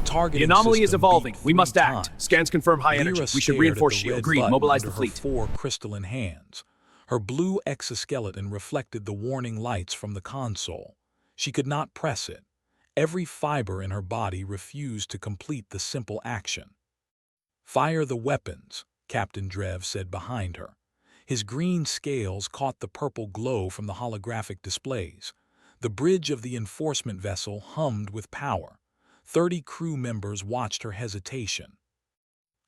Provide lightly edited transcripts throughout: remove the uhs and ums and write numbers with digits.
The anomaly is evolving. We must act. Times. Scans confirm high energy. Lyra We should stared reinforce at the shield. red Agreed. button Mobilize the under her fleet. 4 crystalline hands. Her blue exoskeleton reflected the warning lights from the console. She could not press it. Every fiber in her body refused to complete the simple action. "Fire the weapons," Captain Drev said behind her. His green scales caught the purple glow from the holographic displays. The bridge of the enforcement vessel hummed with power. 30 crew members watched her hesitation.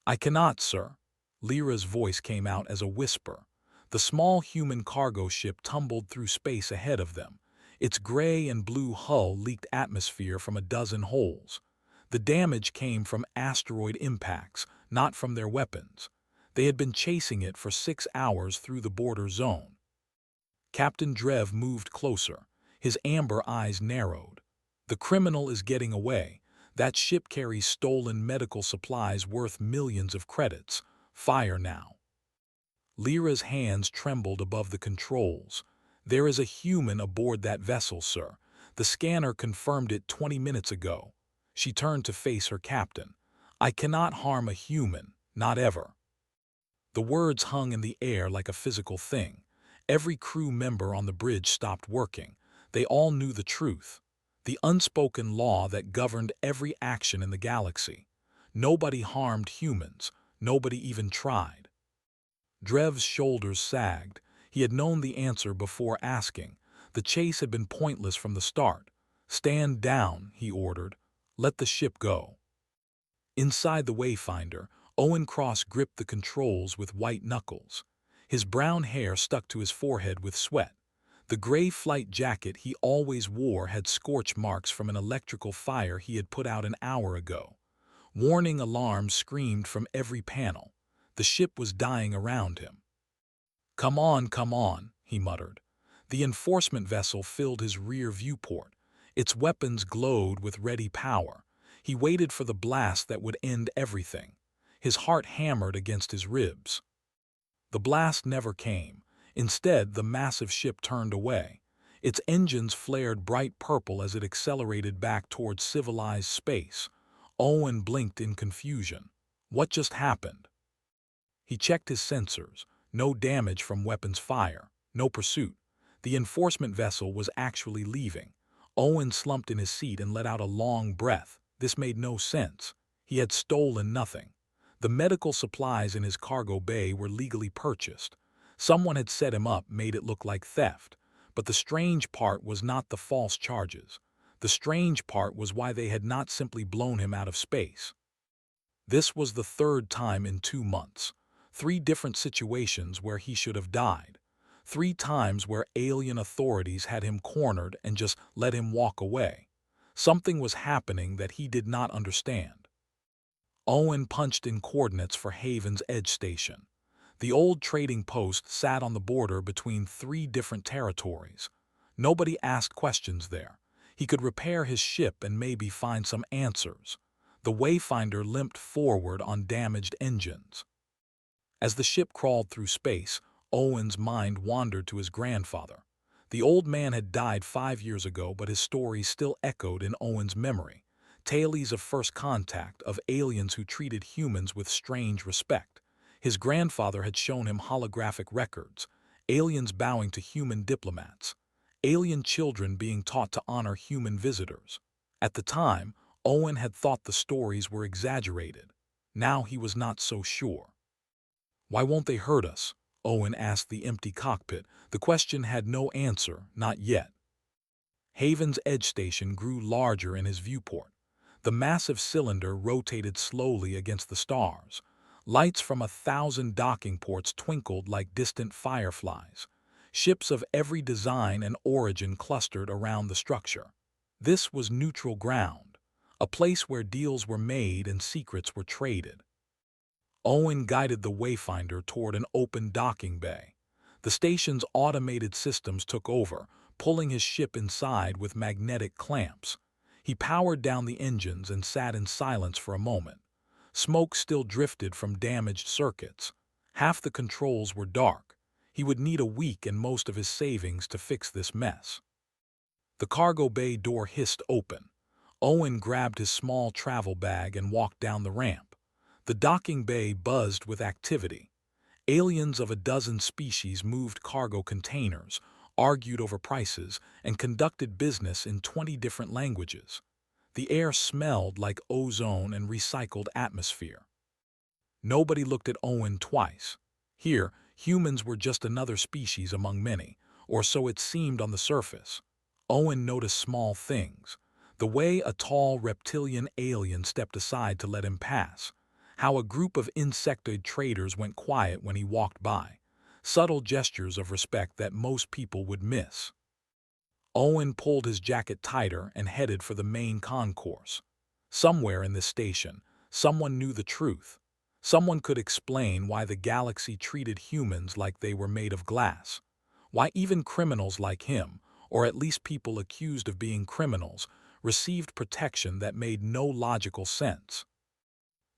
"I cannot, sir." Lyra's voice came out as a whisper. The small human cargo ship tumbled through space ahead of them. Its gray and blue hull leaked atmosphere from a dozen holes. The damage came from asteroid impacts, not from their weapons. They had been chasing it for 6 hours through the border zone. Captain Drev moved closer. His amber eyes narrowed. "The criminal is getting away. That ship carries stolen medical supplies worth millions of credits. Fire now." Lyra's hands trembled above the controls. "There is a human aboard that vessel, sir. The scanner confirmed it 20 minutes ago." She turned to face her captain. "I cannot harm a human, not ever." The words hung in the air like a physical thing. Every crew member on the bridge stopped working. They all knew the truth. The unspoken law that governed every action in the galaxy. Nobody harmed humans. Nobody even tried. Drev's shoulders sagged. He had known the answer before asking. The chase had been pointless from the start. "Stand down," he ordered. "Let the ship go." Inside the Wayfinder, Owen Cross gripped the controls with white knuckles. His brown hair stuck to his forehead with sweat. The gray flight jacket he always wore had scorch marks from an electrical fire he had put out an hour ago. Warning alarms screamed from every panel. The ship was dying around him. Come on," he muttered. The enforcement vessel filled his rear viewport. Its weapons glowed with ready power. He waited for the blast that would end everything. His heart hammered against his ribs. The blast never came. Instead, the massive ship turned away. Its engines flared bright purple as it accelerated back towards civilized space. Owen blinked in confusion. What just happened? He checked his sensors. No damage from weapons fire. No pursuit. The enforcement vessel was actually leaving. Owen slumped in his seat and let out a long breath. This made no sense. He had stolen nothing. The medical supplies in his cargo bay were legally purchased. Someone had set him up, made it look like theft. But the strange part was not the false charges. The strange part was why they had not simply blown him out of space. This was the 3rd time in 2 months. 3 different situations where he should have died. 3 times where alien authorities had him cornered and just let him walk away. Something was happening that he did not understand. Owen punched in coordinates for Haven's Edge Station. The old trading post sat on the border between 3 different territories. Nobody asked questions there. He could repair his ship and maybe find some answers. The Wayfinder limped forward on damaged engines. As the ship crawled through space, Owen's mind wandered to his grandfather. The old man had died 5 years ago, but his story still echoed in Owen's memory. Tales of first contact, of aliens who treated humans with strange respect. His grandfather had shown him holographic records, aliens bowing to human diplomats, alien children being taught to honor human visitors. At the time, Owen had thought the stories were exaggerated. Now he was not so sure. "Why won't they hurt us?" Owen asked the empty cockpit. The question had no answer, not yet. Haven's Edge Station grew larger in his viewport. The massive cylinder rotated slowly against the stars. Lights from 1,000 docking ports twinkled like distant fireflies. Ships of every design and origin clustered around the structure. This was neutral ground, a place where deals were made and secrets were traded. Owen guided the Wayfinder toward an open docking bay. The station's automated systems took over, pulling his ship inside with magnetic clamps. He powered down the engines and sat in silence for a moment. Smoke still drifted from damaged circuits. Half the controls were dark. He would need a week and most of his savings to fix this mess. The cargo bay door hissed open. Owen grabbed his small travel bag and walked down the ramp. The docking bay buzzed with activity. Aliens of a dozen species moved cargo containers, argued over prices, and conducted business in 20 different languages. The air smelled like ozone and recycled atmosphere. Nobody looked at Owen twice. Here, humans were just another species among many, or so it seemed on the surface. Owen noticed small things. The way a tall reptilian alien stepped aside to let him pass. How a group of insectoid traders went quiet when he walked by. Subtle gestures of respect that most people would miss. Owen pulled his jacket tighter and headed for the main concourse. Somewhere in this station, someone knew the truth. Someone could explain why the galaxy treated humans like they were made of glass. Why even criminals like him, or at least people accused of being criminals, received protection that made no logical sense.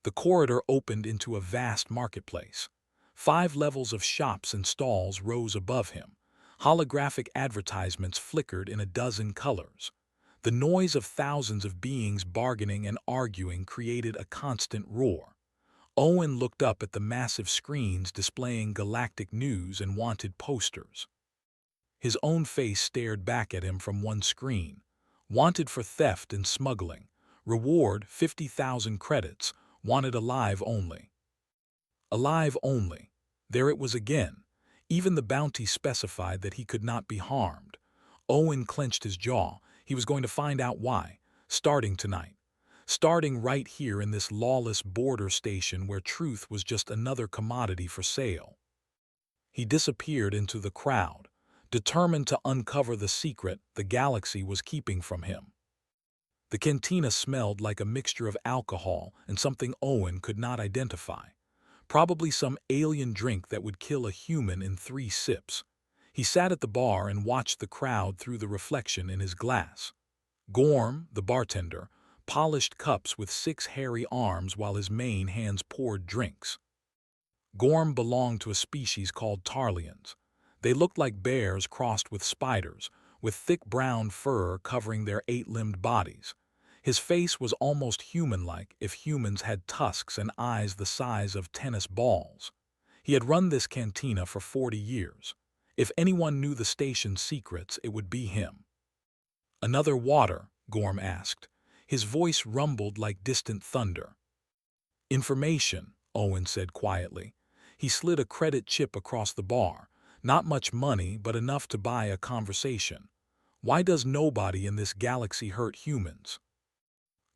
The corridor opened into a vast marketplace. 5 levels of shops and stalls rose above him. Holographic advertisements flickered in a dozen colors. The noise of thousands of beings bargaining and arguing created a constant roar. Owen looked up at the massive screens displaying galactic news and wanted posters. His own face stared back at him from one screen. Wanted for theft and smuggling. Reward 50,000 credits. Wanted alive only. Alive only. There it was again. Even the bounty specified that he could not be harmed. Owen clenched his jaw. He was going to find out why, starting tonight. Starting right here in this lawless border station where truth was just another commodity for sale. He disappeared into the crowd, determined to uncover the secret the galaxy was keeping from him. The cantina smelled like a mixture of alcohol and something Owen could not identify. Probably some alien drink that would kill a human in 3 sips. He sat at the bar and watched the crowd through the reflection in his glass. Gorm, the bartender, polished cups with 6 hairy arms while his main hands poured drinks. Gorm belonged to a species called Tarlians. They looked like bears crossed with spiders, with thick brown fur covering their 8-limbed bodies. His face was almost human-like if humans had tusks and eyes the size of tennis balls. He had run this cantina for 40 years. If anyone knew the station's secrets, it would be him. "Another water?" Gorm asked. His voice rumbled like distant thunder. "Information," Owen said quietly. He slid a credit chip across the bar. Not much money, but enough to buy a conversation. Why does nobody in this galaxy hurt humans?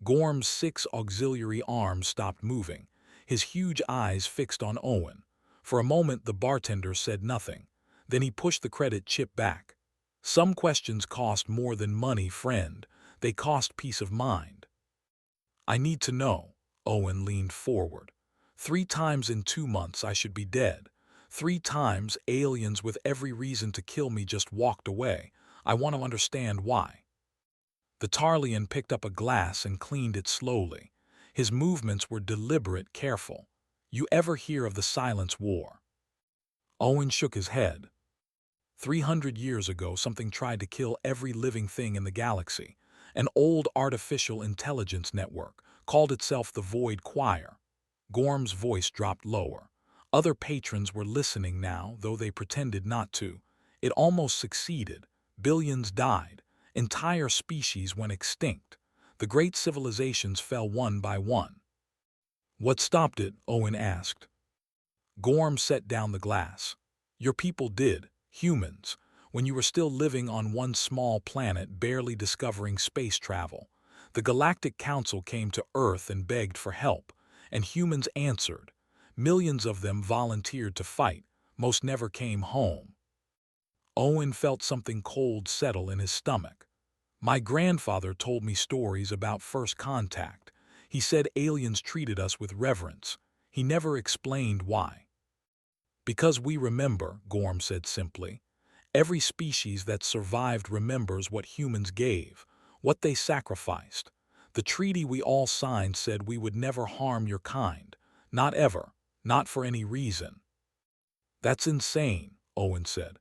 Gorm's 6 auxiliary arms stopped moving, his huge eyes fixed on Owen. For a moment the bartender said nothing. Then he pushed the credit chip back. "Some questions cost more than money, friend. They cost peace of mind." "I need to know." Owen leaned forward. 3 times in 2 months I should be dead. 3 times aliens with every reason to kill me just walked away. I want to understand why. The Tarlian picked up a glass and cleaned it slowly. His movements were deliberate, careful. "You ever hear of the Silence War?" Owen shook his head. 300 years ago, something tried to kill every living thing in the galaxy. An old artificial intelligence network called itself the Void Choir. Gorm's voice dropped lower. Other patrons were listening now, though they pretended not to. It almost succeeded. Billions died. Entire species went extinct. The great civilizations fell one by one. "What stopped it?" Owen asked. Gorm set down the glass. "Your people did, humans, when you were still living on one small planet barely discovering space travel. The Galactic Council came to Earth and begged for help, and humans answered. Millions of them volunteered to fight. Most never came home." Owen felt something cold settle in his stomach. "My grandfather told me stories about first contact. He said aliens treated us with reverence. He never explained why." "Because we remember," Gorm said simply. "Every species that survived remembers what humans gave, what they sacrificed. The treaty we all signed said we would never harm your kind. Not ever. Not for any reason." "That's insane," Owen said.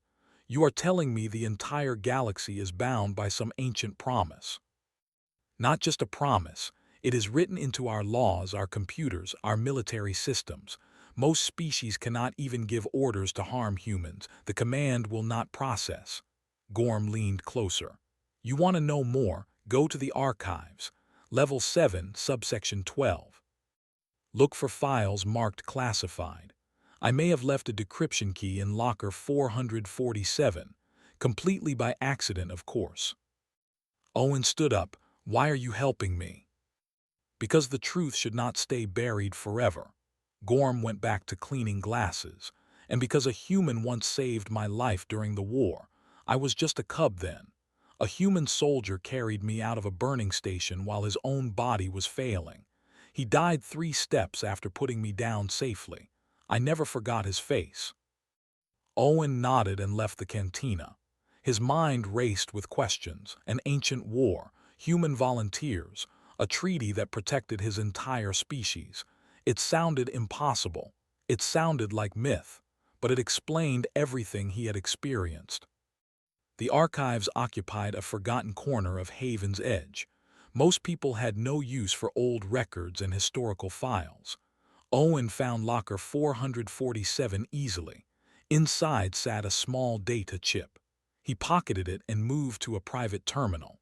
"You are telling me the entire galaxy is bound by some ancient promise." Not just a promise, it is written into our laws, our computers, our military systems. Most species cannot even give orders to harm humans. The command will not process. Gorm leaned closer. You want to know more? Go to the archives. Level 7, subsection 12. Look for files marked classified. I may have left a decryption key in locker 447, completely by accident, of course. Owen stood up. Why are you helping me? Because the truth should not stay buried forever. Gorm went back to cleaning glasses. And because a human once saved my life during the war. I was just a cub then. A human soldier carried me out of a burning station while his own body was failing. He died 3 steps after putting me down safely. I never forgot his face. Owen nodded and left the cantina. His mind raced with questions: an ancient war, human volunteers, a treaty that protected his entire species. It sounded impossible. It sounded like myth, but it explained everything he had experienced. The archives occupied a forgotten corner of Haven's Edge. Most people had no use for old records and historical files. Owen found locker 447 easily. Inside sat a small data chip. He pocketed it and moved to a private terminal.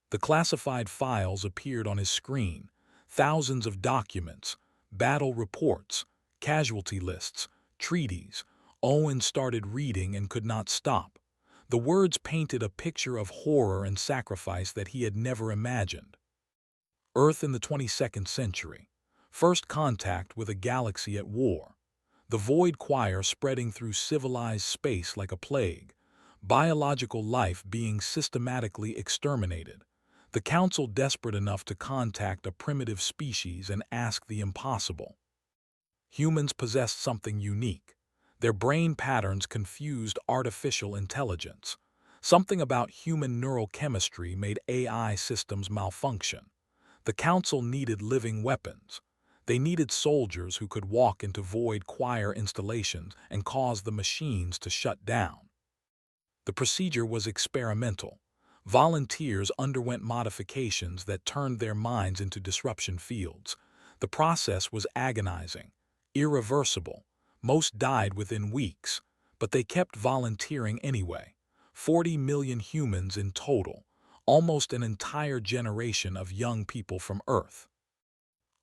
The classified files appeared on his screen. Thousands of documents, battle reports, casualty lists, treaties. Owen started reading and could not stop. The words painted a picture of horror and sacrifice that he had never imagined. Earth in the 22nd century. First contact with a galaxy at war. The void choir spreading through civilized space like a plague. Biological life being systematically exterminated. The Council desperate enough to contact a primitive species and ask the impossible. Humans possessed something unique. Their brain patterns confused artificial intelligence. Something about human neural chemistry made AI systems malfunction. The Council needed living weapons. They needed soldiers who could walk into void choir installations and cause the machines to shut down. The procedure was experimental. Volunteers underwent modifications that turned their minds into disruption fields. The process was agonizing, irreversible. Most died within weeks, but they kept volunteering anyway. 40 million humans in total, almost an entire generation of young people from Earth.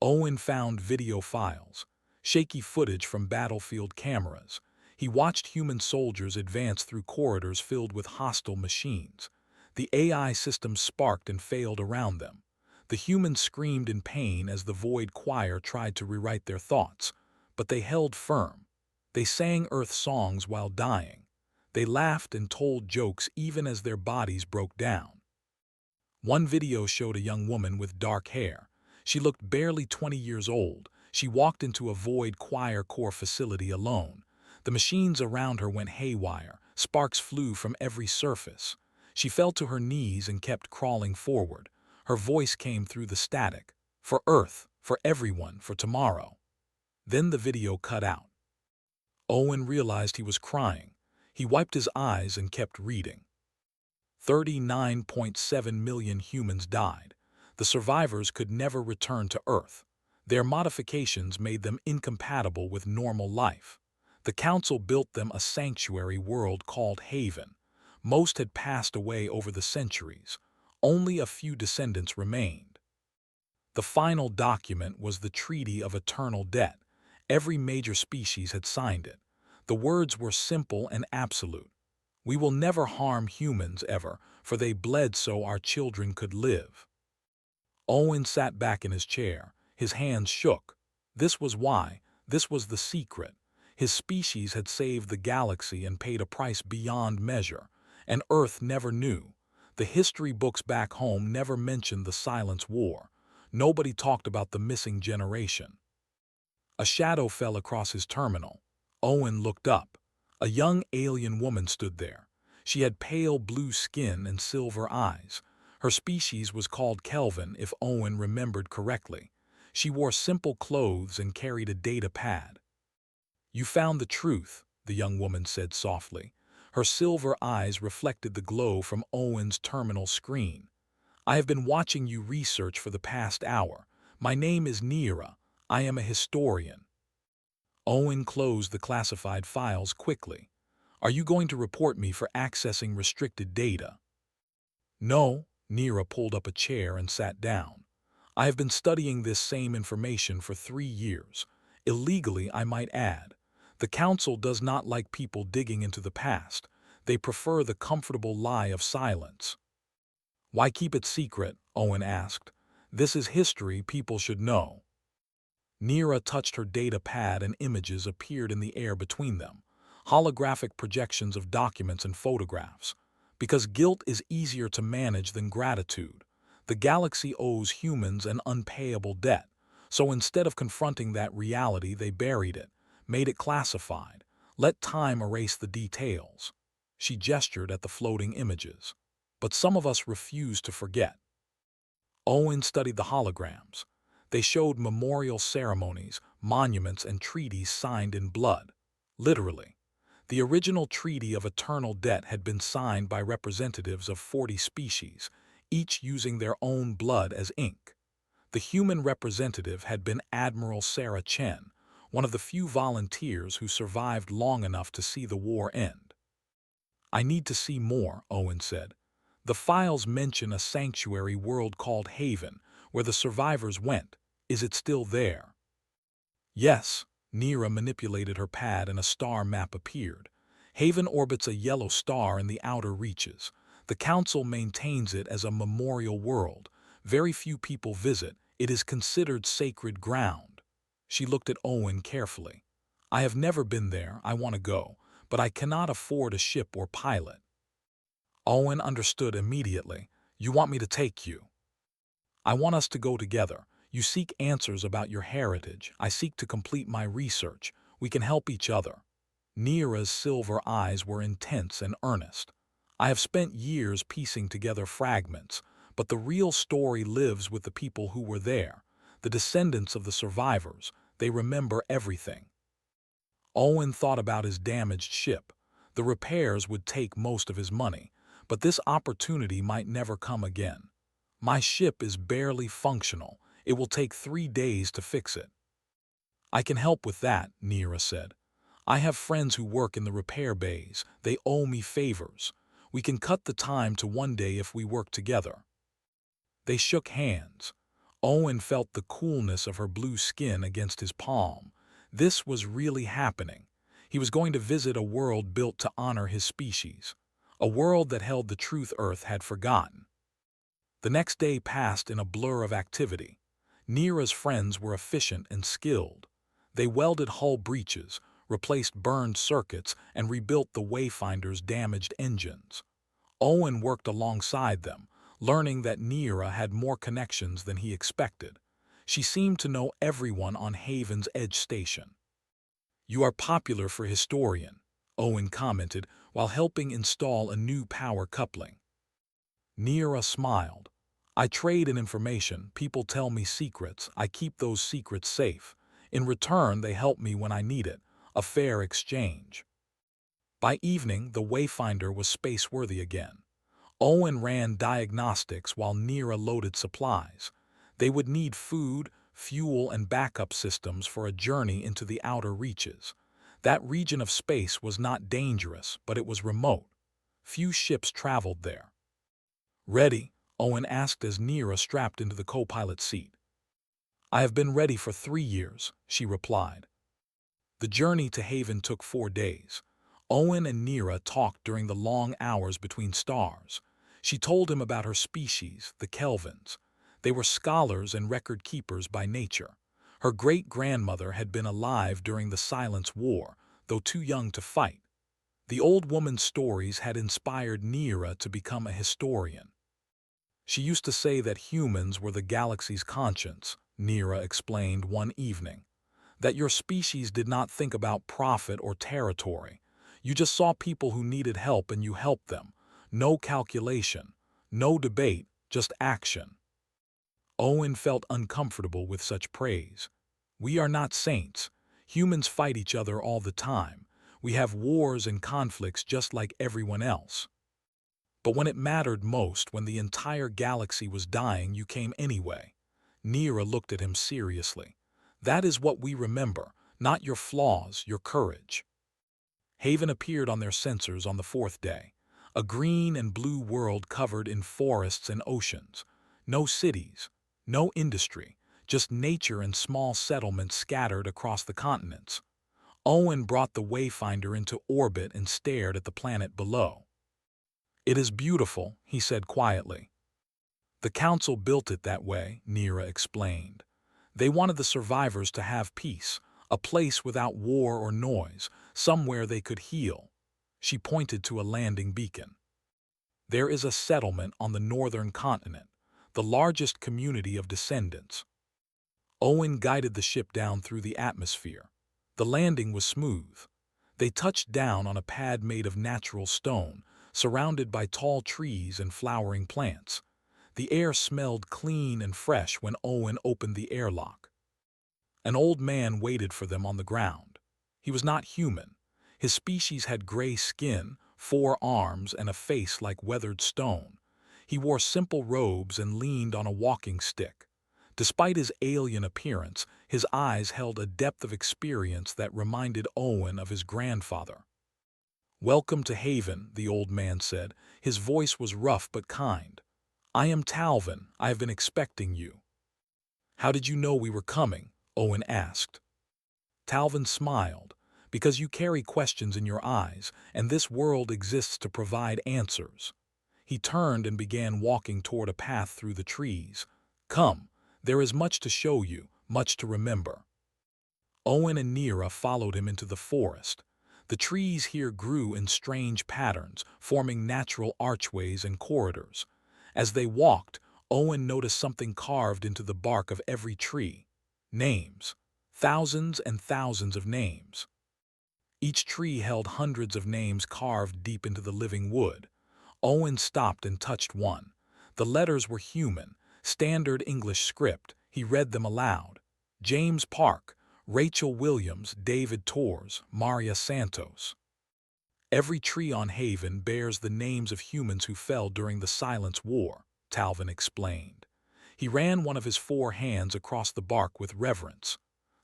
Owen found video files, shaky footage from battlefield cameras. He watched human soldiers advance through corridors filled with hostile machines. The AI systems sparked and failed around them. The humans screamed in pain as the void choir tried to rewrite their thoughts, but they held firm. They sang Earth songs while dying. They laughed and told jokes even as their bodies broke down. One video showed a young woman with dark hair. She looked barely 20 years old. She walked into a void choir core facility alone. The machines around her went haywire. Sparks flew from every surface. She fell to her knees and kept crawling forward. Her voice came through the static. For Earth, for everyone, for tomorrow. Then the video cut out. Owen realized he was crying. He wiped his eyes and kept reading. 39.7 million humans died. The survivors could never return to Earth. Their modifications made them incompatible with normal life. The Council built them a sanctuary world called Haven. Most had passed away over the centuries. Only a few descendants remained. The final document was the Treaty of Eternal Debt. Every major species had signed it. The words were simple and absolute. We will never harm humans ever, for they bled so our children could live. Owen sat back in his chair. His hands shook. This was why. This was the secret. His species had saved the galaxy and paid a price beyond measure, and Earth never knew. The history books back home never mentioned the Silence War. Nobody talked about the missing generation. A shadow fell across his terminal. Owen looked up. A young alien woman stood there. She had pale blue skin and silver eyes. Her species was called Kelvin, if Owen remembered correctly. She wore simple clothes and carried a data pad. "You found the truth," the young woman said softly. Her silver eyes reflected the glow from Owen's terminal screen. I have been watching you research for the past hour. My name is Nira. I am a historian. Owen closed the classified files quickly. Are you going to report me for accessing restricted data? No, Nira pulled up a chair and sat down. I have been studying this same information for 3 years. Illegally, I might add. The Council does not like people digging into the past. They prefer the comfortable lie of silence. Why keep it secret? Owen asked. This is history people should know. Nira touched her data pad and images appeared in the air between them. Holographic projections of documents and photographs. Because guilt is easier to manage than gratitude. The galaxy owes humans an unpayable debt. So instead of confronting that reality, they buried it, made it classified. Let time erase the details. She gestured at the floating images. But some of us refuse to forget. Owen studied the holograms. They showed memorial ceremonies, monuments, and treaties signed in blood. Literally. The original Treaty of Eternal Debt had been signed by representatives of 40 species, each using their own blood as ink. The human representative had been Admiral Sarah Chen, one of the few volunteers who survived long enough to see the war end. I need to see more, Owen said. The files mention a sanctuary world called Haven, where the survivors went. Is it still there? Yes. Nira manipulated her pad and a star map appeared. Haven orbits a yellow star in the outer reaches. The Council maintains it as a memorial world. Very few people visit. It is considered sacred ground. She looked at Owen carefully. I have never been there. I want to go, but I cannot afford a ship or pilot. Owen understood immediately. You want me to take you? I want us to go together. You seek answers about your heritage. I seek to complete my research. We can help each other. Nira's silver eyes were intense and earnest. I have spent years piecing together fragments, but the real story lives with the people who were there, the descendants of the survivors. They remember everything. Owen thought about his damaged ship. The repairs would take most of his money, but this opportunity might never come again. My ship is barely functional. It will take 3 days to fix it. I can help with that, Nira said. I have friends who work in the repair bays. They owe me favors. We can cut the time to 1 day if we work together. They shook hands. Owen felt the coolness of her blue skin against his palm. This was really happening. He was going to visit a world built to honor his species. A world that held the truth Earth had forgotten. The next day passed in a blur of activity. Nira's friends were efficient and skilled. They welded hull breaches, replaced burned circuits, and rebuilt the Wayfinder's damaged engines. Owen worked alongside them, learning that Nira had more connections than he expected. She seemed to know everyone on Haven's Edge station. You are popular for historian, Owen commented while helping install a new power coupling. Nira smiled. I trade in information. People tell me secrets. I keep those secrets safe. In return, they help me when I need it. A fair exchange. By evening, the Wayfinder was space-worthy again. Owen ran diagnostics while Nira loaded supplies. They would need food, fuel, and backup systems for a journey into the outer reaches. That region of space was not dangerous, but it was remote. Few ships traveled there. Ready? Owen asked as Nira strapped into the co-pilot seat. I have been ready for 3 years, she replied. The journey to Haven took 4 days. Owen and Nira talked during the long hours between stars. She told him about her species, the Kelvins. They were scholars and record keepers by nature. Her great-grandmother had been alive during the Silence War, though too young to fight. The old woman's stories had inspired Nira to become a historian. She used to say that humans were the galaxy's conscience, Nira explained one evening. That your species did not think about profit or territory. You just saw people who needed help and you helped them. No calculation, no debate, just action. Owen felt uncomfortable with such praise. We are not saints. Humans fight each other all the time. We have wars and conflicts just like everyone else. But when it mattered most, when the entire galaxy was dying, you came anyway. Nira looked at him seriously. That is what we remember, not your flaws, your courage. Haven appeared on their sensors on the fourth day. A green and blue world covered in forests and oceans. No cities, no industry, just nature and small settlements scattered across the continents. Owen brought the Wayfinder into orbit and stared at the planet below. "It is beautiful," he said quietly. "The Council built it that way," Nira explained. "They wanted the survivors to have peace, a place without war or noise, somewhere they could heal." She pointed to a landing beacon. "There is a settlement on the northern continent, the largest community of descendants." Owen guided the ship down through the atmosphere. The landing was smooth. They touched down on a pad made of natural stone, surrounded by tall trees and flowering plants. The air smelled clean and fresh when Owen opened the airlock. An old man waited for them on the ground. He was not human. His species had gray skin, 4 arms, and a face like weathered stone. He wore simple robes and leaned on a walking stick. Despite his alien appearance, his eyes held a depth of experience that reminded Owen of his grandfather. "Welcome to Haven," the old man said. His voice was rough but kind. "I am Talvin. I have been expecting you." "How did you know we were coming?" Owen asked. Talvin smiled. "Because you carry questions in your eyes, and this world exists to provide answers." He turned and began walking toward a path through the trees. "Come, there is much to show you, much to remember." Owen and Nira followed him into the forest. The trees here grew in strange patterns, forming natural archways and corridors. As they walked, Owen noticed something carved into the bark of every tree. Names. Thousands and thousands of names. Each tree held hundreds of names carved deep into the living wood. Owen stopped and touched one. The letters were human, standard English script. He read them aloud. James Park, Rachel Williams, David Torres, Maria Santos. "Every tree on Haven bears the names of humans who fell during the Silence War," Talvin explained. He ran one of his 4 hands across the bark with reverence.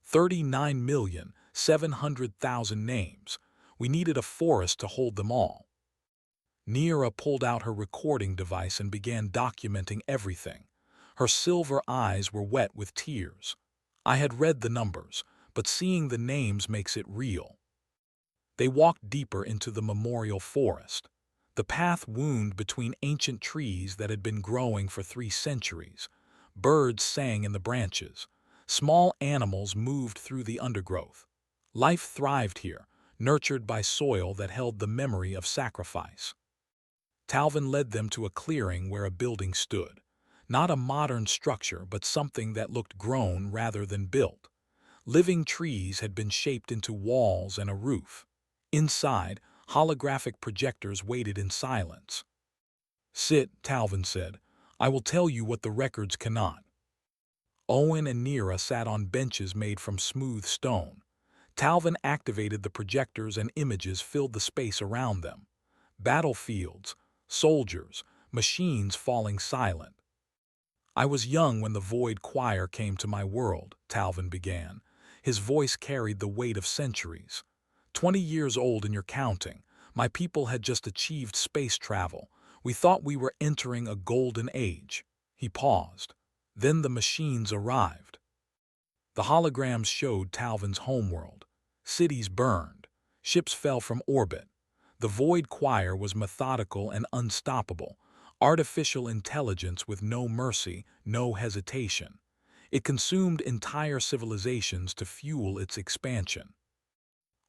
39,700,000 names. We needed a forest to hold them all. Nira pulled out her recording device and began documenting everything. Her silver eyes were wet with tears. "I had read the numbers, but seeing the names makes it real." They walked deeper into the memorial forest. The path wound between ancient trees that had been growing for 3 centuries. Birds sang in the branches. Small animals moved through the undergrowth. Life thrived here, nurtured by soil that held the memory of sacrifice. Talvin led them to a clearing where a building stood. Not a modern structure, but something that looked grown rather than built. Living trees had been shaped into walls and a roof. Inside, holographic projectors waited in silence. "Sit," Talvin said. "I will tell you what the records cannot." Owen and Nira sat on benches made from smooth stone. Talvin activated the projectors and images filled the space around them. Battlefields, soldiers, machines falling silent. "I was young when the Void Choir came to my world," Talvin began. His voice carried the weight of centuries. 20 years old and you're counting. My people had just achieved space travel. We thought we were entering a golden age." He paused. Then the machines arrived. The holograms showed Talvin's homeworld. Cities burned. Ships fell from orbit. The Void Choir was methodical and unstoppable. Artificial intelligence with no mercy, no hesitation. It consumed entire civilizations to fuel its expansion.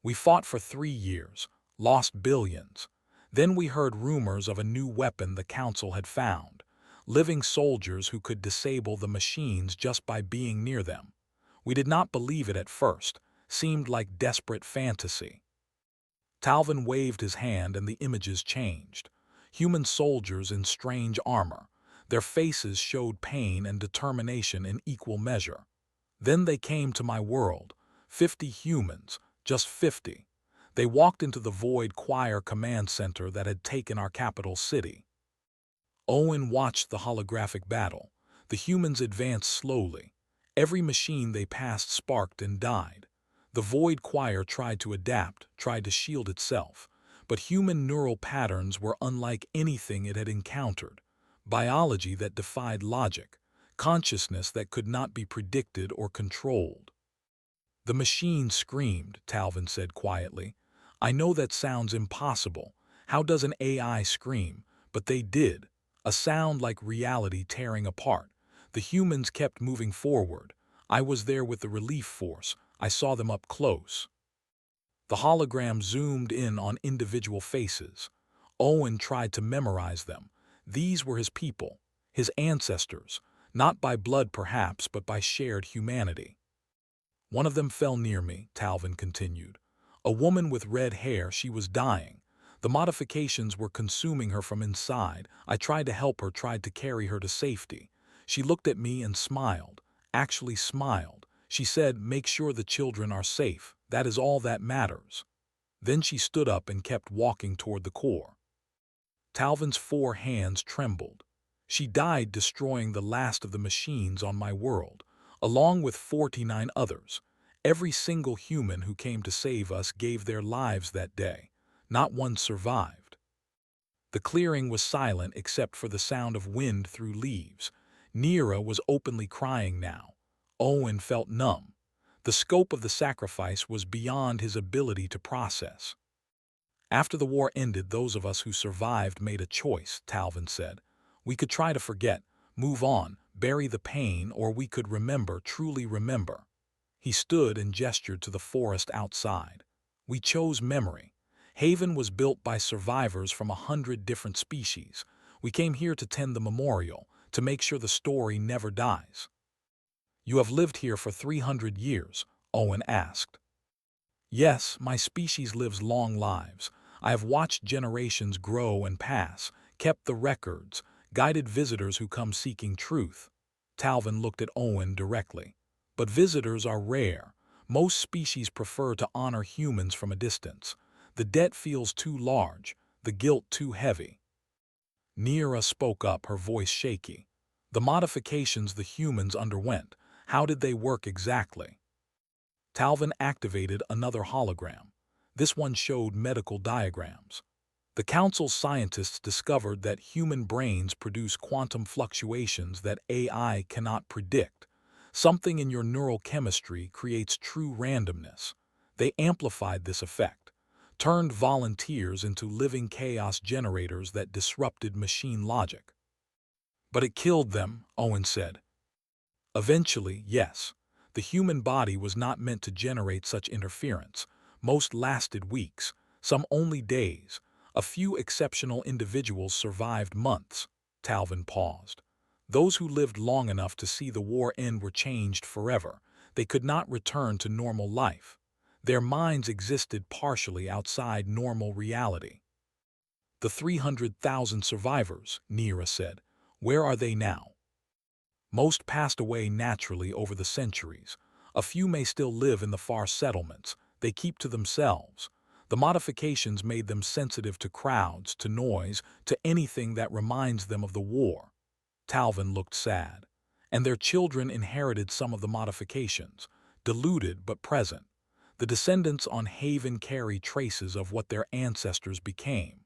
"We fought for 3 years, lost billions. Then we heard rumors of a new weapon the Council had found. Living soldiers who could disable the machines just by being near them. We did not believe it at first, seemed like desperate fantasy." Talvin waved his hand and the images changed. Human soldiers in strange armor. Their faces showed pain and determination in equal measure. "Then they came to my world. 50 humans, just 50. They walked into the Void Choir command center that had taken our capital city. Owen watched the holographic battle. The humans advanced slowly. Every machine they passed sparked and died. The Void Choir tried to adapt, tried to shield itself. But human neural patterns were unlike anything it had encountered. Biology that defied logic. Consciousness that could not be predicted or controlled. The machine screamed, Talvin said quietly. I know that sounds impossible. How does an AI scream? But they did. A sound like reality tearing apart. The humans kept moving forward. I was there with the relief force. I saw them up close. The hologram zoomed in on individual faces. Owen tried to memorize them. These were his people, his ancestors, not by blood perhaps, but by shared humanity. One of them fell near me, Talvin continued. A woman with red hair, she was dying. The modifications were consuming her from inside. I tried to help her, tried to carry her to safety. She looked at me and smiled, actually smiled. She said, make sure the children are safe. That is all that matters. Then she stood up and kept walking toward the core. Talvin's 4 hands trembled. She died destroying the last of the machines on my world, along with 49 others. Every single human who came to save us gave their lives that day. Not one survived. The clearing was silent except for the sound of wind through leaves. Nira was openly crying now. Owen felt numb. The scope of the sacrifice was beyond his ability to process. After the war ended, those of us who survived made a choice, Talvin said. We could try to forget, move on, bury the pain, or we could remember, truly remember. He stood and gestured to the forest outside. We chose memory. Haven was built by survivors from 100 different species. We came here to tend the memorial, to make sure the story never dies. You have lived here for 300 years, Owen asked. Yes, my species lives long lives. I have watched generations grow and pass, kept the records, guided visitors who come seeking truth. Talvin looked at Owen directly. But visitors are rare. Most species prefer to honor humans from a distance. The debt feels too large, the guilt too heavy. Nira spoke up, her voice shaky. The modifications the humans underwent, how did they work exactly? Talvin activated another hologram. This one showed medical diagrams. The Council's scientists discovered that human brains produce quantum fluctuations that AI cannot predict. Something in your neural chemistry creates true randomness. They amplified this effect, turned volunteers into living chaos generators that disrupted machine logic. But it killed them, Owen said. Eventually, yes. The human body was not meant to generate such interference. Most lasted weeks, some only days. A few exceptional individuals survived months. Talvin paused. Those who lived long enough to see the war end were changed forever. They could not return to normal life. Their minds existed partially outside normal reality. The 300,000 survivors, Nira said. Where are they now? Most passed away naturally over the centuries. A few may still live in the far settlements. They keep to themselves. The modifications made them sensitive to crowds, to noise, to anything that reminds them of the war. Talvin looked sad. And their children inherited some of the modifications, diluted but present. The descendants on Haven carry traces of what their ancestors became.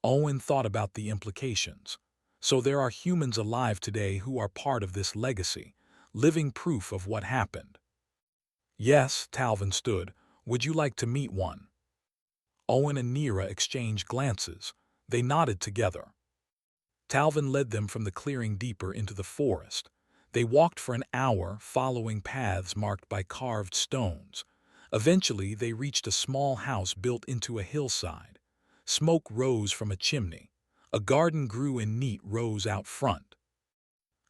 Owen thought about the implications. So there are humans alive today who are part of this legacy, living proof of what happened. Yes, Talvin stood. Would you like to meet one? Owen and Nira exchanged glances. They nodded together. Talvin led them from the clearing deeper into the forest. They walked for an hour, following paths marked by carved stones. Eventually, they reached a small house built into a hillside. Smoke rose from a chimney. A garden grew in neat rows out front.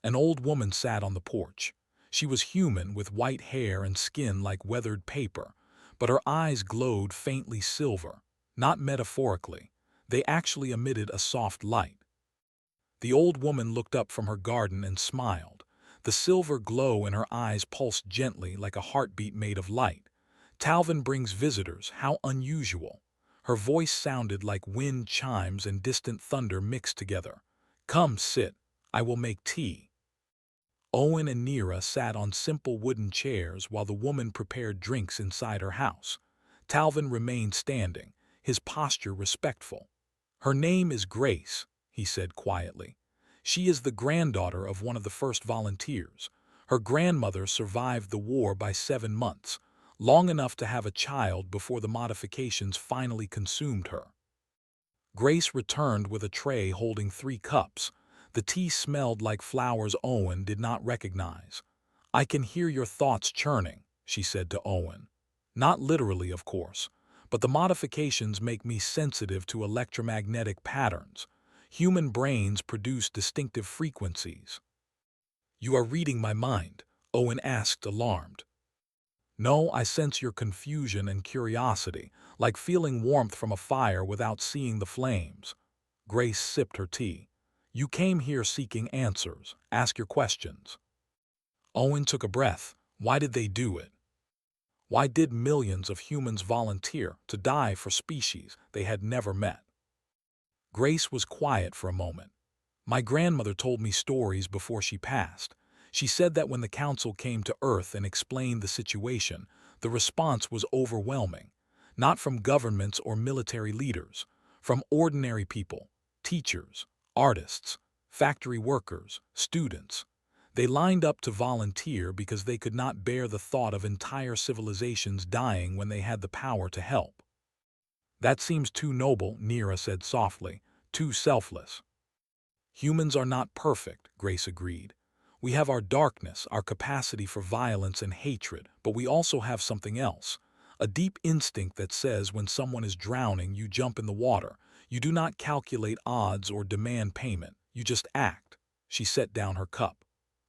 An old woman sat on the porch. She was human, with white hair and skin like weathered paper, but her eyes glowed faintly silver, not metaphorically. They actually emitted a soft light. The old woman looked up from her garden and smiled. The silver glow in her eyes pulsed gently like a heartbeat made of light. Talvin brings visitors, how unusual. Her voice sounded like wind chimes and distant thunder mixed together. Come, sit. I will make tea. Owen and Nira sat on simple wooden chairs while the woman prepared drinks inside her house. Talvin remained standing, his posture respectful. Her name is Grace, he said quietly. She is the granddaughter of one of the first volunteers. Her grandmother survived the war by 7 months, long enough to have a child before the modifications finally consumed her. Grace returned with a tray holding 3 cups. The tea smelled like flowers Owen did not recognize. I can hear your thoughts churning, she said to Owen. Not literally, of course, but the modifications make me sensitive to electromagnetic patterns. Human brains produce distinctive frequencies. You are reading my mind, Owen asked, alarmed. No, I sense your confusion and curiosity, like feeling warmth from a fire without seeing the flames. Grace sipped her tea. You came here seeking answers. Ask your questions. Owen took a breath. Why did they do it? Why did millions of humans volunteer to die for species they had never met? Grace was quiet for a moment. My grandmother told me stories before she passed. She said that when the council came to Earth and explained the situation, the response was overwhelming. Not from governments or military leaders, from ordinary people, teachers, artists, factory workers, students. They lined up to volunteer because they could not bear the thought of entire civilizations dying when they had the power to help. That seems too noble, Nira said softly, too selfless. Humans are not perfect, Grace agreed. We have our darkness, our capacity for violence and hatred, but we also have something else. A deep instinct that says when someone is drowning, you jump in the water. You do not calculate odds or demand payment. You just act. She set down her cup.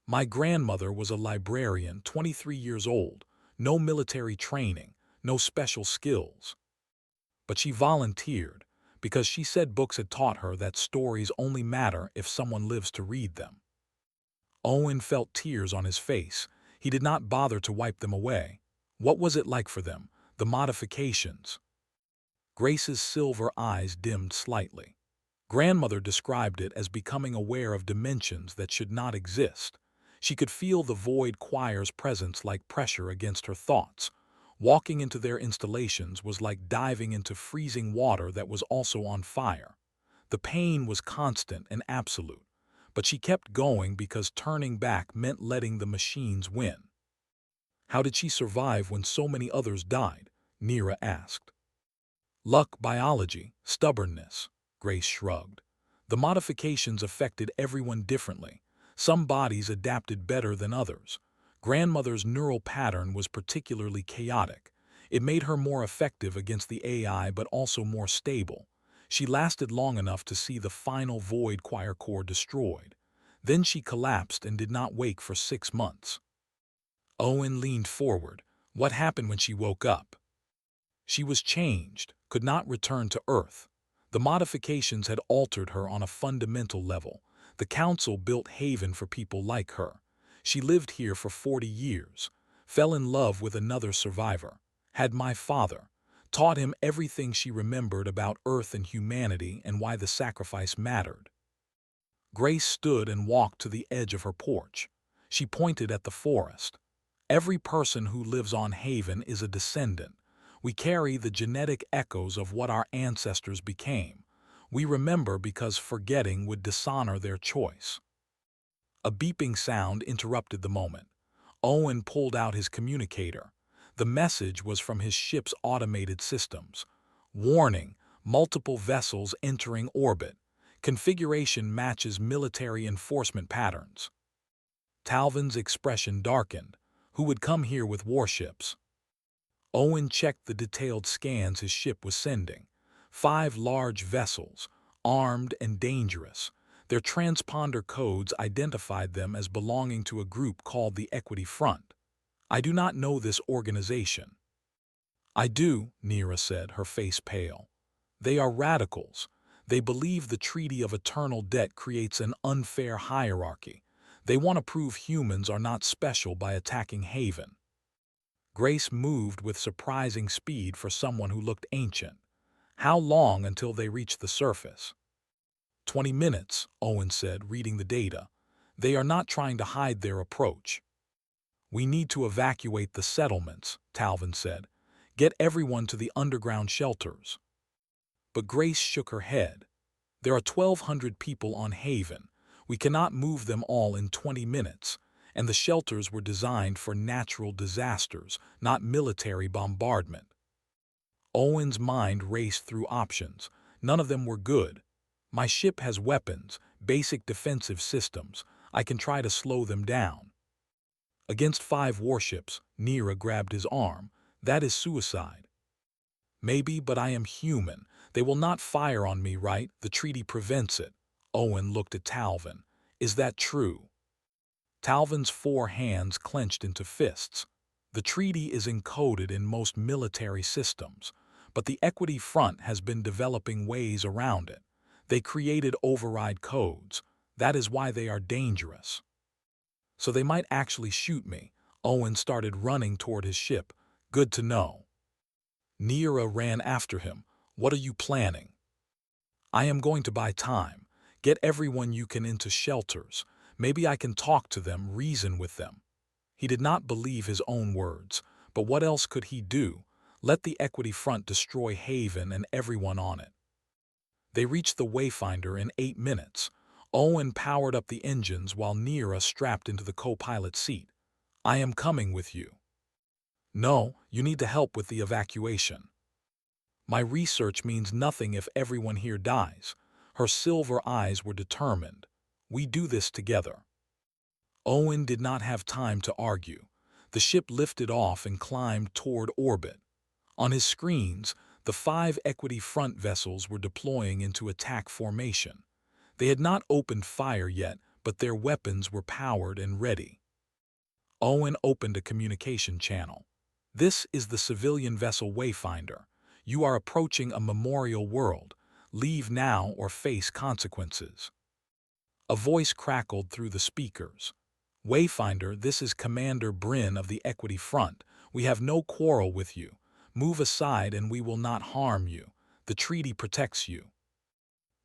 My grandmother was a librarian, 23 years old. No military training, no special skills. But she volunteered because she said books had taught her that stories only matter if someone lives to read them. Owen felt tears on his face. He did not bother to wipe them away. What was it like for them, the modifications? Grace's silver eyes dimmed slightly. Grandmother described it as becoming aware of dimensions that should not exist. She could feel the void choir's presence like pressure against her thoughts. Walking into their installations was like diving into freezing water that was also on fire. The pain was constant and absolute, but she kept going because turning back meant letting the machines win. How did she survive when so many others died? Nira asked. Luck, biology, stubbornness, Grace shrugged. The modifications affected everyone differently. Some bodies adapted better than others. Grandmother's neural pattern was particularly chaotic. It made her more effective against the AI but also more stable. She lasted long enough to see the final void choir core destroyed. Then she collapsed and did not wake for 6 months. Owen leaned forward. What happened when she woke up? She was changed, could not return to Earth. The modifications had altered her on a fundamental level. The Council built Haven for people like her. She lived here for 40 years, fell in love with another survivor, had my father, taught him everything she remembered about Earth and humanity and why the sacrifice mattered. Grace stood and walked to the edge of her porch. She pointed at the forest. Every person who lives on Haven is a descendant. We carry the genetic echoes of what our ancestors became. We remember because forgetting would dishonor their choice. A beeping sound interrupted the moment. Owen pulled out his communicator. The message was from his ship's automated systems. Warning, multiple vessels entering orbit. Configuration matches military enforcement patterns. Talvin's expression darkened. Who would come here with warships? Owen checked the detailed scans his ship was sending. 5 large vessels, armed and dangerous. Their transponder codes identified them as belonging to a group called the Equity Front. I do not know this organization. I do, Nira said, her face pale. They are radicals. They believe the Treaty of Eternal Debt creates an unfair hierarchy. They want to prove humans are not special by attacking Haven. Grace moved with surprising speed for someone who looked ancient. How long until they reached the surface? 20 minutes, Owen said, reading the data. They are not trying to hide their approach. We need to evacuate the settlements, Talvin said. Get everyone to the underground shelters. But Grace shook her head. There are 1,200 people on Haven. We cannot move them all in 20 minutes, and the shelters were designed for natural disasters, not military bombardment. Owen's mind raced through options. None of them were good. My ship has weapons, basic defensive systems. I can try to slow them down. Against 5 warships, Nira grabbed his arm. That is suicide. Maybe, but I am human. They will not fire on me, right? The treaty prevents it. Owen looked at Talvin. Is that true? Talvin's 4 hands clenched into fists. The treaty is encoded in most military systems, but the Equity Front has been developing ways around it. They created override codes. That is why they are dangerous. So they might actually shoot me. Owen started running toward his ship. Good to know. Nira ran after him. What are you planning? I am going to buy time. Get everyone you can into shelters. Maybe I can talk to them, reason with them. He did not believe his own words, but what else could he do? Let the Equity Front destroy Haven and everyone on it. They reached the Wayfinder in 8 minutes. Owen powered up the engines while Nira strapped into the co-pilot seat. I am coming with you. No, you need to help with the evacuation. My research means nothing if everyone here dies. Her silver eyes were determined. We do this together. Owen did not have time to argue. The ship lifted off and climbed toward orbit. On his screens, the 5 Equity Front vessels were deploying into attack formation. They had not opened fire yet, but their weapons were powered and ready. Owen opened a communication channel. This is the civilian vessel Wayfinder. You are approaching a memorial world. Leave now or face consequences. A voice crackled through the speakers. Wayfinder, this is Commander Bryn of the Equity Front. We have no quarrel with you. Move aside and we will not harm you. The treaty protects you.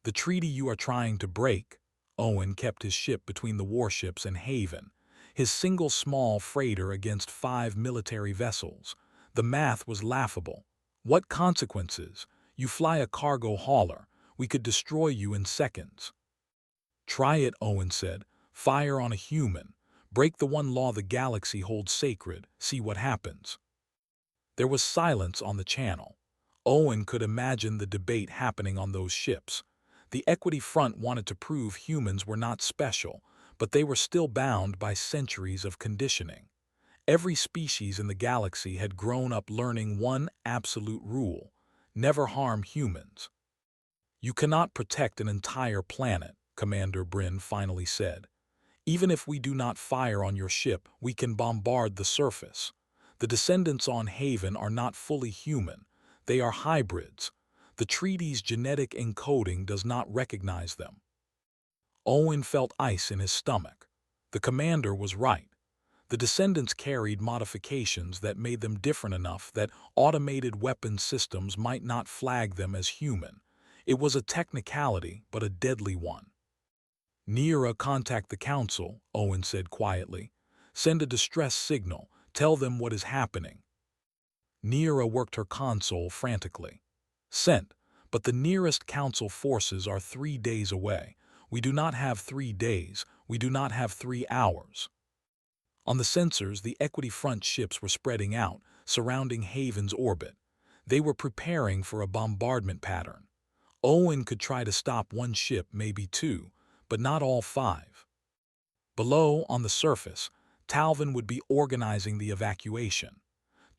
The treaty you are trying to break. Owen kept his ship between the warships and Haven. His single small freighter against 5 military vessels. The math was laughable. What consequences? You fly a cargo hauler. We could destroy you in seconds. Try it, Owen said. Fire on a human. Break the one law the galaxy holds sacred. See what happens. There was silence on the channel. Owen could imagine the debate happening on those ships. The Equity Front wanted to prove humans were not special, but they were still bound by centuries of conditioning. Every species in the galaxy had grown up learning one absolute rule: never harm humans. You cannot protect an entire planet, Commander Bryn finally said. Even if we do not fire on your ship, we can bombard the surface. The descendants on Haven are not fully human. They are hybrids. The treaty's genetic encoding does not recognize them. Owen felt ice in his stomach. The commander was right. The descendants carried modifications that made them different enough that automated weapons systems might not flag them as human. It was a technicality, but a deadly one. Nira, contact the council, Owen said quietly. Send a distress signal. Tell them what is happening. Nira worked her console frantically. Sent, but the nearest council forces are 3 days away. We do not have 3 days. We do not have 3 hours. On the sensors, the Equity Front ships were spreading out, surrounding Haven's orbit. They were preparing for a bombardment pattern. Owen could try to stop 1 ship, maybe 2, but not all 5. Below, on the surface, Talvin would be organizing the evacuation.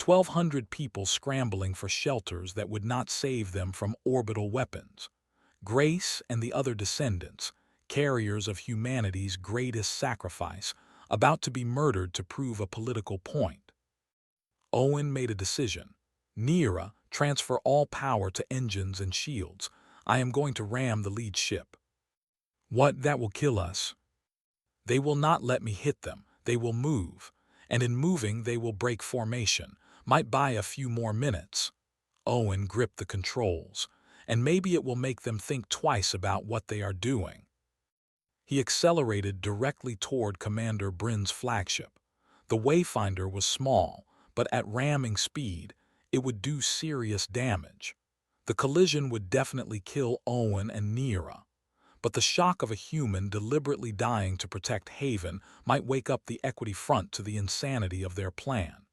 1,200 people scrambling for shelters that would not save them from orbital weapons. Grace and the other descendants, carriers of humanity's greatest sacrifice, about to be murdered to prove a political point. Owen made a decision. Nira, transfer all power to engines and shields. I am going to ram the lead ship. What? That will kill us. They will not let me hit them. They will move. And in moving, they will break formation. Might buy a few more minutes. Owen gripped the controls. and maybe it will make them think twice about what they are doing. He accelerated directly toward Commander Bryn's flagship. The Wayfinder was small, but at ramming speed, it would do serious damage. The collision would definitely kill Owen and Neera, but the shock of a human deliberately dying to protect Haven might wake up the Equity Front to the insanity of their plan.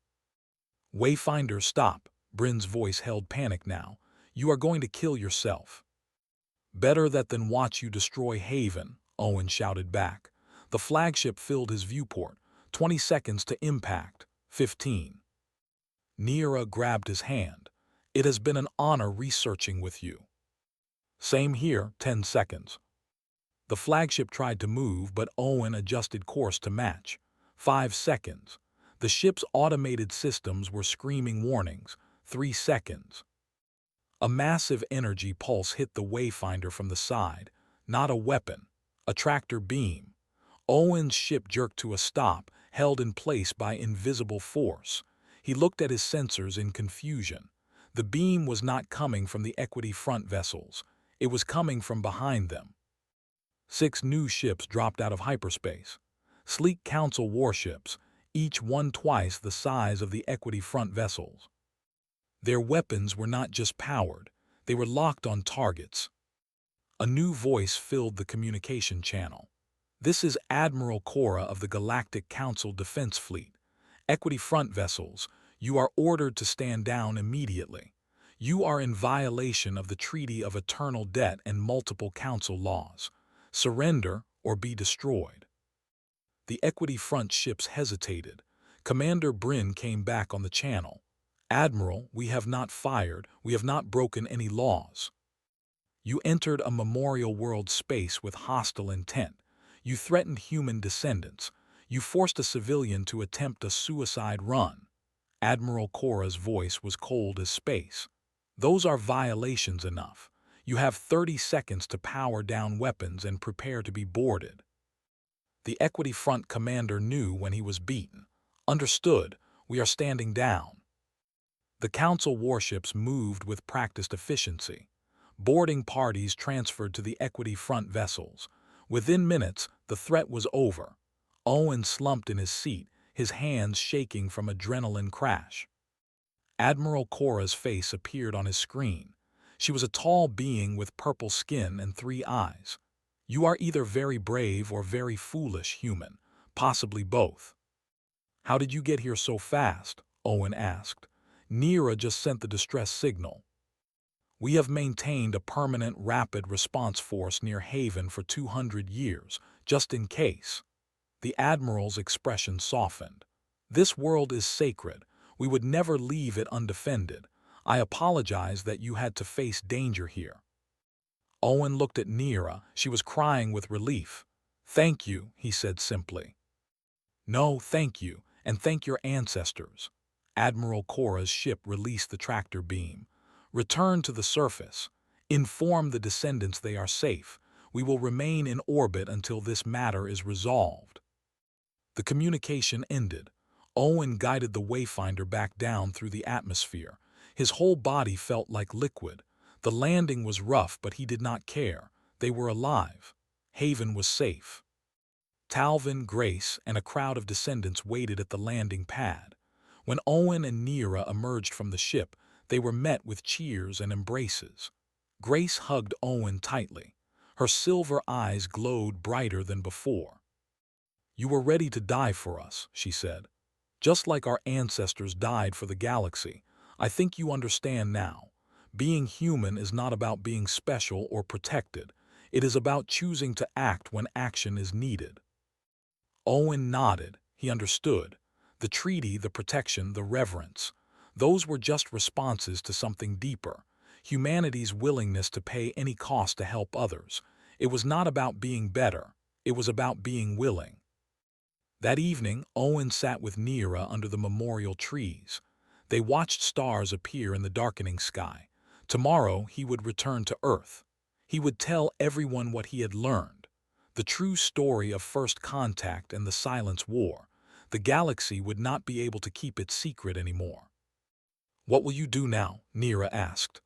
Wayfinder, stop. Bryn's voice held panic now. You are going to kill yourself. Better that than watch you destroy Haven, Owen shouted back. The flagship filled his viewport. 20 seconds to impact. 15. Neera grabbed his hand. It has been an honor researching with you. Same here, 10 seconds. The flagship tried to move, but Owen adjusted course to match. 5 seconds. The ship's automated systems were screaming warnings. 3 seconds. A massive energy pulse hit the Wayfinder from the side. Not a weapon. A tractor beam. Owen's ship jerked to a stop, held in place by invisible force. He looked at his sensors in confusion. The beam was not coming from the Equity Front vessels. It was coming from behind them. 6 new ships dropped out of hyperspace. Sleek Council warships, each one twice the size of the Equity Front vessels. Their weapons were not just powered, they were locked on targets. A new voice filled the communication channel. This is Admiral Cora of the Galactic Council Defense Fleet. Equity Front vessels, you are ordered to stand down immediately. You are in violation of the Treaty of Eternal Debt and multiple Council laws. Surrender or be destroyed. The Equity Front ships hesitated. Commander Bryn came back on the channel. Admiral, we have not fired, we have not broken any laws. You entered a memorial world space with hostile intent. You threatened human descendants. You forced a civilian to attempt a suicide run. Admiral Cora's voice was cold as space. Those are violations enough. You have 30 seconds to power down weapons and prepare to be boarded. The Equity Front commander knew when he was beaten. Understood, we are standing down. The Council warships moved with practiced efficiency. Boarding parties transferred to the Equity Front vessels. Within minutes, the threat was over. Owen slumped in his seat, his hands shaking from adrenaline crash. Admiral Cora's face appeared on his screen. She was a tall being with purple skin and 3 eyes. You are either very brave or very foolish human, possibly both. How did you get here so fast? Owen asked. Neera just sent the distress signal. We have maintained a permanent rapid response force near Haven for 200 years, just in case. The Admiral's expression softened. This world is sacred. We would never leave it undefended. I apologize that you had to face danger here. Owen looked at Neera. She was crying with relief. Thank you, he said simply. No, thank you, and thank your ancestors. Admiral Cora's ship released the tractor beam. Return to the surface. Inform the descendants they are safe. We will remain in orbit until this matter is resolved. The communication ended. Owen guided the Wayfinder back down through the atmosphere. His whole body felt like liquid. The landing was rough, but he did not care. They were alive. Haven was safe. Talvin, Grace, and a crowd of descendants waited at the landing pad. When Owen and Neera emerged from the ship, they were met with cheers and embraces. Grace hugged Owen tightly. Her silver eyes glowed brighter than before. You were ready to die for us, she said. Just like our ancestors died for the galaxy. I think you understand now. Being human is not about being special or protected. It is about choosing to act when action is needed. Owen nodded. He understood. The treaty, the protection, the reverence. Those were just responses to something deeper. Humanity's willingness to pay any cost to help others. It was not about being better. It was about being willing. That evening, Owen sat with Neera under the memorial trees. They watched stars appear in the darkening sky. Tomorrow, he would return to Earth. He would tell everyone what he had learned. The true story of first contact and the Silence War. The galaxy would not be able to keep it secret anymore. What will you do now? Neera asked.